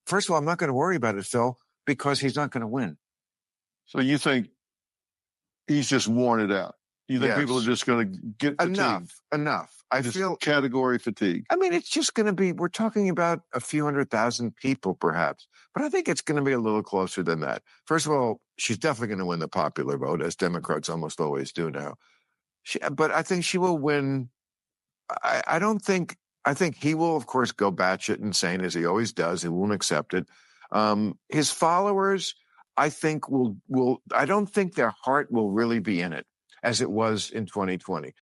first of all, I'm not going to worry about it, Phil, because he's not going to win. So you think he's just worn it out? You think people are just going to get fatigued? Enough. I feel category fatigue. I mean, it's just going to be, we're talking about a few 100,000 people perhaps, but I think it's going to be a little closer than that. First of all, she's definitely going to win the popular vote, as Democrats almost always do now. But I think she will win. I think he will, of course, go batshit insane, as he always does. He won't accept it. His followers, I think, I don't think their heart will really be in it, as it was in 2020.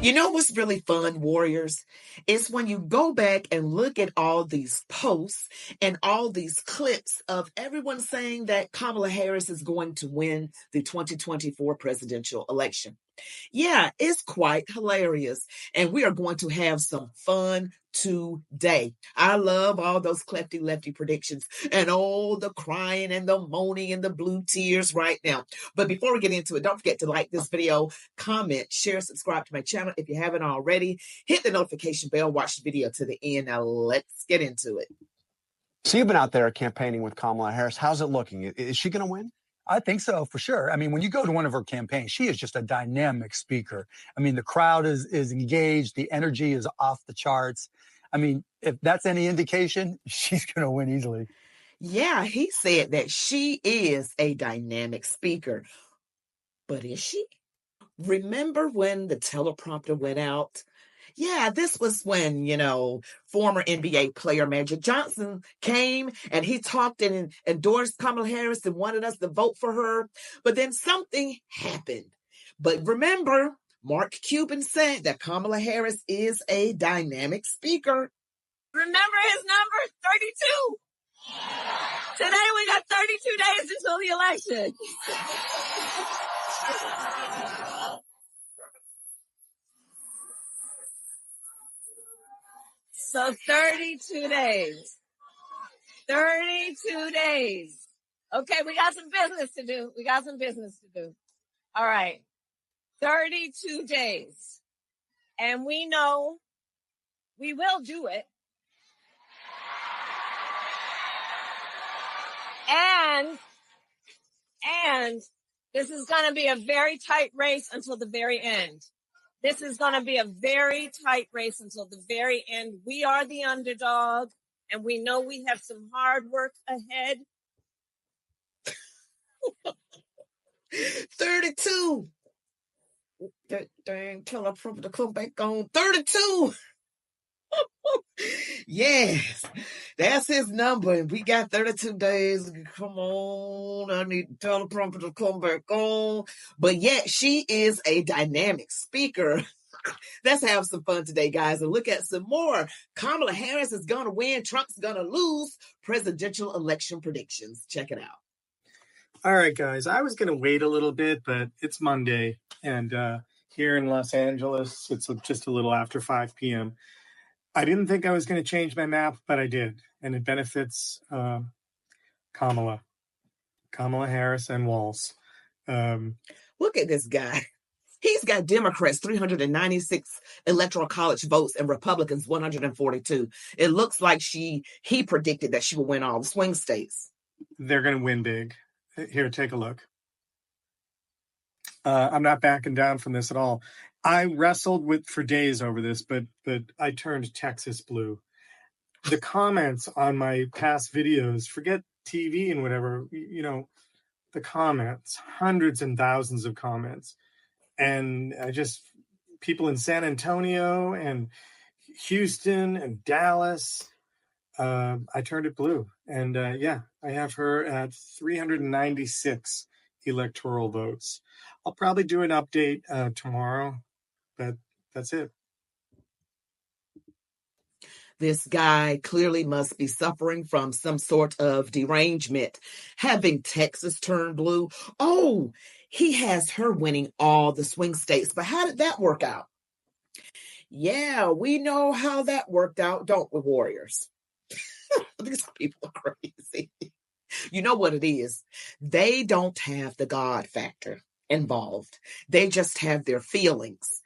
You know what's really fun, Warriors? Is when you go back and look at all these posts and all these clips of everyone saying that Kamala Harris is going to win the 2024 presidential election. Yeah, it's quite hilarious. And we are going to have some fun today. I love all those clefty lefty predictions and all the crying and the moaning and the blue tears right now. But before we get into it, don't forget to like this video, comment, share, subscribe to my channel if you haven't already. Hit the notification bell, watch the video to the end. Now let's get into it. So you've been out there campaigning with Kamala Harris. How's it looking? Is she going to win? I think so, for sure. I mean, when you go to one of her campaigns, she is just a dynamic speaker. I mean, the crowd is engaged. The energy is off the charts. I mean, if that's any indication, she's going to win easily. Yeah, he said that she is a dynamic speaker. But is she? Remember when the teleprompter went out? Yeah, this was when, former NBA player Magic Johnson came and he talked and endorsed Kamala Harris and wanted us to vote for her. But then something happened. But remember, Mark Cuban said that Kamala Harris is a dynamic speaker. Remember his number, 32. Today we got 32 days until the election. So 32 days. 32 days. Okay, we got some business to do. All right. 32 days. And we know we will do it. And this is going to be a very tight race until the very end. This is going to be a very tight race until the very end. We are the underdog, and we know we have some hard work ahead. 32. Dang, teleprompter to come back on. 32. Yes, that's his number. And we got 32 days. Come on. I need the teleprompter to come back on. But yet she is a dynamic speaker. Let's have some fun today, guys, and look at some more. Kamala Harris is going to win. Trump's going to lose. Presidential election predictions. Check it out. All right, guys. I was going to wait a little bit, but it's Monday. And here in Los Angeles, it's just a little after 5 p.m. I didn't think I was going to change my map, but I did. And it benefits Kamala Harris and Walz. Look at this guy. He's got Democrats 396 electoral college votes and Republicans 142. It looks like he predicted that she will win all the swing states. They're going to win big. Here, take a look. I'm not backing down from this at all. I wrestled for days over this, but I turned Texas blue. The comments on my past videos, forget TV and whatever, the comments, hundreds and thousands of comments. And people in San Antonio and Houston and Dallas, I turned it blue. And I have her at 396 electoral votes. I'll probably do an update tomorrow, but that's it. This guy clearly must be suffering from some sort of derangement, having Texas turn blue. Oh, he has her winning all the swing states. But how did that work out? Yeah, we know how that worked out, don't we, Warriors? These people are crazy. You know what it is? They don't have the God factor. involved. They just have their feelings,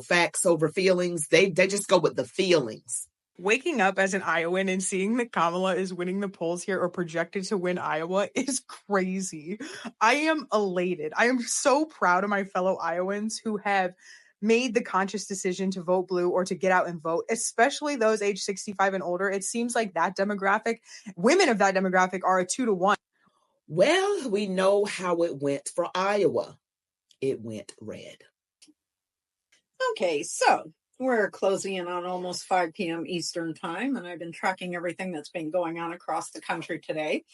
facts over feelings. They just go with the feelings. Waking up as an Iowan and seeing that Kamala is winning the polls here or projected to win Iowa is crazy. I am elated. I am so proud of my fellow Iowans who have made the conscious decision to vote blue or to get out and vote, especially those age 65 and older. It seems like that demographic, women of that demographic, are a 2-to-1. Well, we know how it went for Iowa. It went red. Okay, so we're closing in on almost 5 p.m. Eastern time, and I've been tracking everything that's been going on across the country today.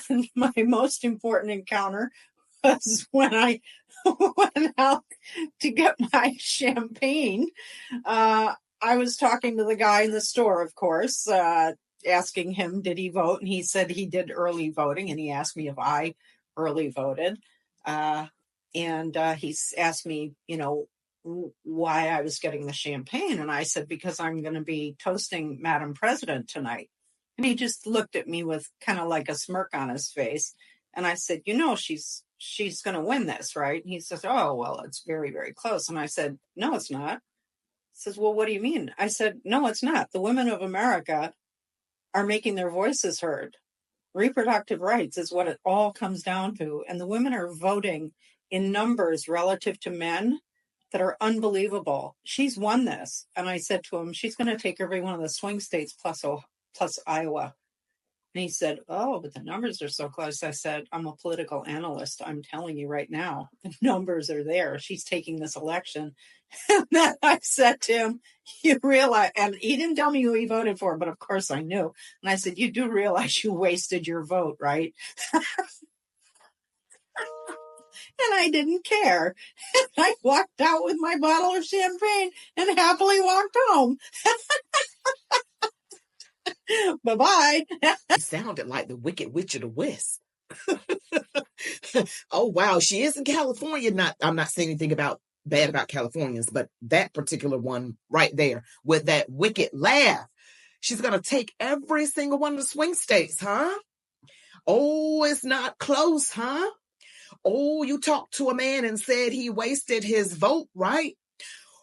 And my most important encounter was when I went out to get my champagne. I was talking to the guy in the store, of course, asking him, did he vote? And he said he did early voting, and he asked me if I early voted. And he asked me, why I was getting the champagne. And I said, because I'm going to be toasting Madam President tonight. And he just looked at me with kind of like a smirk on his face. And I said, she's going to win this, right? And he says, oh, well, it's very, very close. And I said, no, it's not. He says, well, what do you mean? I said, no, it's not. The women of America are making their voices heard. Reproductive rights is what it all comes down to. And the women are voting in numbers relative to men that are unbelievable. She's won this. And I said to him, she's going to take every one of the swing states plus Iowa. And he said, oh, but the numbers are so close. I said, I'm a political analyst. I'm telling you right now, the numbers are there. She's taking this election. And then I said to him, you realize, and he didn't tell me who he voted for, but of course I knew. And I said, you do realize you wasted your vote, right? And I didn't care. I walked out with my bottle of champagne and happily walked home. Bye-bye. It sounded like the Wicked Witch of the West. Oh, wow. She is in California. I'm not saying anything bad about Californians, but that particular one right there with that wicked laugh. She's going to take every single one of the swing states, huh? Oh, it's not close, huh? Oh, you talked to a man and said he wasted his vote, right?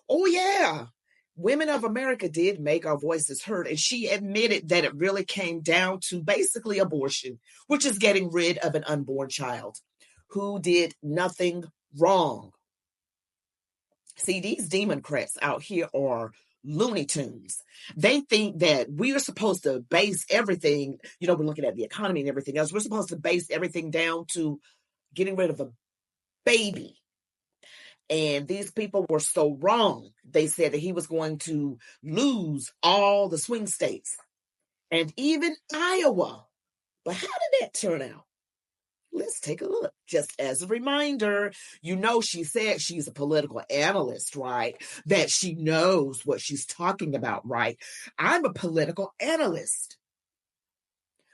Oh, yeah. Women of America did make our voices heard, and she admitted that it really came down to basically abortion, which is getting rid of an unborn child who did nothing wrong. See, these Democrats out here are Looney Tunes. They think that we are supposed to base everything, we're looking at the economy and everything else. We're supposed to base everything down to getting rid of a baby. And these people were so wrong. They said that he was going to lose all the swing states and even Iowa. But how did that turn out? Let's take a look. Just as a reminder, she said she's a political analyst, right? That she knows what she's talking about, right? I'm a political analyst.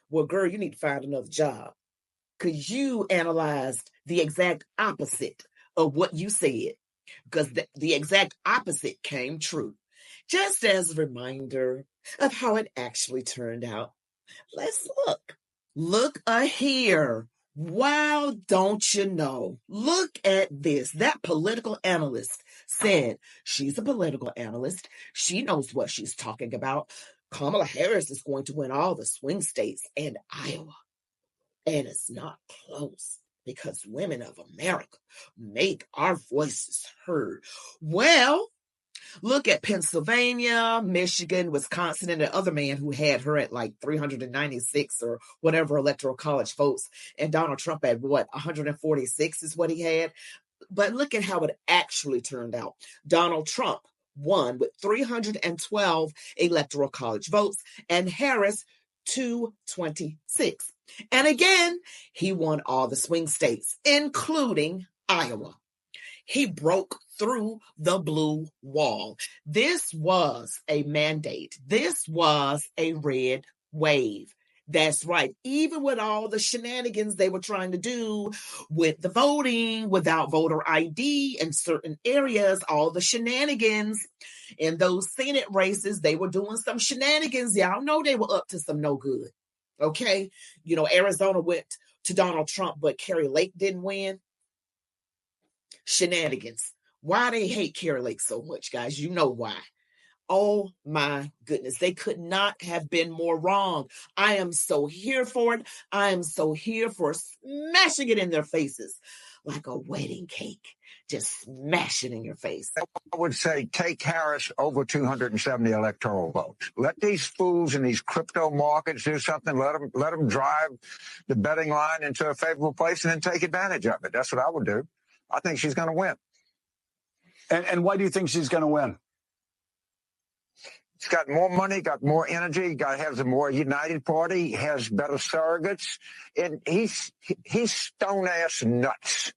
Well, girl, you need to find another job because you analyzed the exact opposite of what you said, because the exact opposite came true. Just as a reminder of how it actually turned out. Let's look. Look here. Wow, don't you know? Look at this. That political analyst said she's a political analyst. She knows what she's talking about. Kamala Harris is going to win all the swing states and Iowa. And it's not close because women of America make our voices heard. Well, look at Pennsylvania, Michigan, Wisconsin, and the other man who had her at like 396 or whatever electoral college votes. And Donald Trump at 146 is what he had. But look at how it actually turned out. Donald Trump won with 312 electoral college votes and Harris 226. And again, he won all the swing states, including Iowa. He broke through the blue wall. This was a mandate. This was a red wave. That's right. Even with all the shenanigans they were trying to do with the voting, without voter ID in certain areas, all the shenanigans in those Senate races, they were doing some shenanigans. Y'all know they were up to some no good. Okay. Arizona went to Donald Trump, but Carrie Lake didn't win. Shenanigans. Why they hate Kari Lake so much, guys? You know why. Oh my goodness. They could not have been more wrong. I am so here for it. I am so here for smashing it in their faces like a wedding cake. Just smash it in your face. I would say take Harris over 270 electoral votes. Let these fools in these crypto markets do something. Let them drive the betting line into a favorable place and then take advantage of it. That's what I would do. I think she's going to win. And why do you think she's going to win? He's got more money, got more energy, has a more united party, has better surrogates, and he's stone-ass nuts.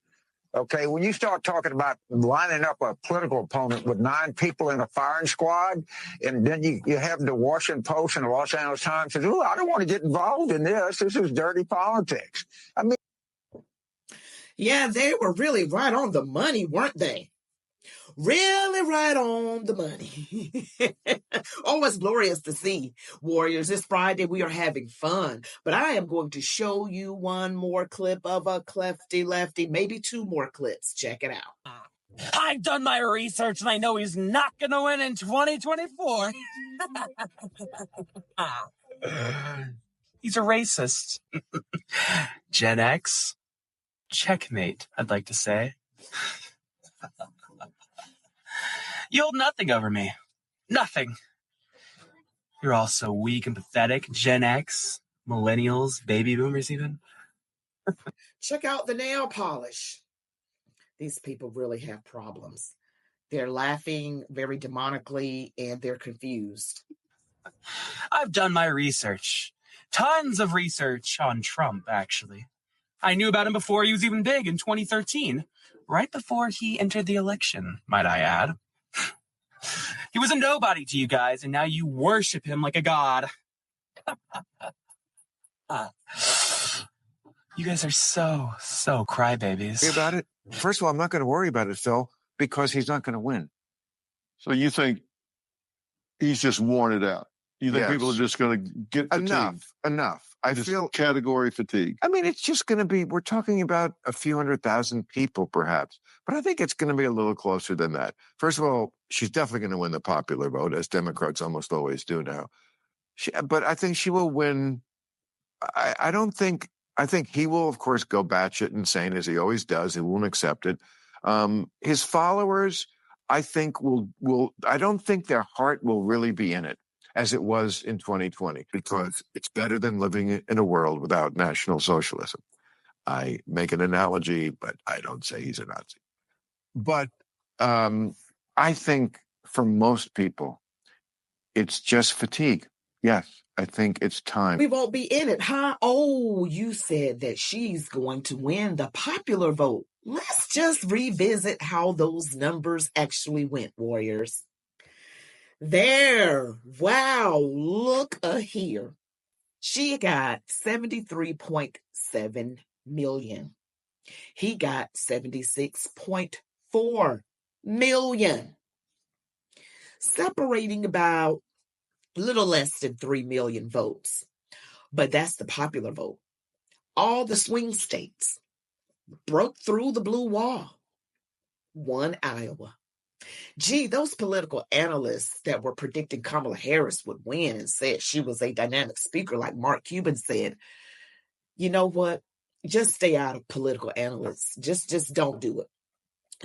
Okay, when you start talking about lining up a political opponent with 9 people in a firing squad, and then you have the Washington Post and the Los Angeles Times says, "Oh, I don't want to get involved in this. This is dirty politics." I mean, yeah, they were really right on the money, weren't they? Really right on the money. Oh, it's glorious to see, Warriors. This Friday, we are having fun. But I am going to show you one more clip of a clefty lefty, maybe 2 more clips. Check it out. I've done my research, and I know he's not going to win in 2024. He's a racist. Gen X? Checkmate, I'd like to say. You hold nothing over me. Nothing. You're all so weak and pathetic. Gen X, millennials, baby boomers even. Check out the nail polish. These people really have problems. They're laughing very demonically and they're confused. I've done my research. Tons of research on Trump, actually. I knew about him before he was even big in 2013. Right before he entered the election, might I add. He was a nobody to you guys, and now you worship him like a god. You guys are so crybabies. About it? First of all, I'm not going to worry about it, Phil, because he's not going to win. So you think he's just worn it out? You think people are just going to get fatigued? Enough. I feel category fatigue. I mean, it's just going to be, we're talking about a few 100,000 people perhaps, but I think it's going to be a little closer than that. First of all, she's definitely going to win the popular vote, as Democrats almost always do now. But I think she will win. I think he will, of course, go batshit insane as he always does. He won't accept it. His followers, I think I don't think their heart will really be in it, as it was in 2020, because it's better than living in a world without National Socialism. I make an analogy, but I don't say he's a Nazi. But I think for most people, it's just fatigue. Yes, I think it's time. We won't be in it, huh? Oh, you said that she's going to win the popular vote. Let's just revisit how those numbers actually went, Warriors. There. Wow. Look here. She got 73.7 million. He got 76.4 million. Separating about a little less than 3 million votes. But that's the popular vote. All the swing states broke through the blue wall. Won Iowa. Gee, those political analysts that were predicting Kamala Harris would win and said she was a dynamic speaker, like Mark Cuban said, you know what? Just stay out of political analysts. Just don't do it.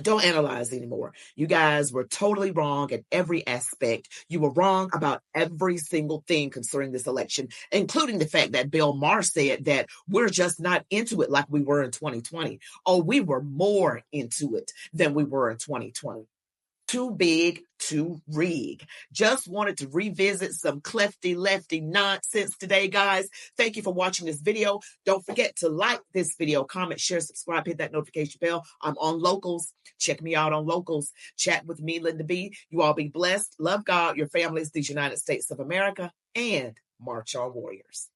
Don't analyze anymore. You guys were totally wrong in every aspect. You were wrong about every single thing concerning this election, including the fact that Bill Maher said that we're just not into it like we were in 2020. Oh, we were more into it than we were in 2020. Too big to rig. Just wanted to revisit some clefty lefty nonsense today, guys. Thank you for watching this video. Don't forget to like this video, comment, share, subscribe, hit that notification bell. I'm on Locals. Check me out on Locals. Chat with me, Linda B. You all be blessed. Love God, your families, these United States of America, and march on, Warriors.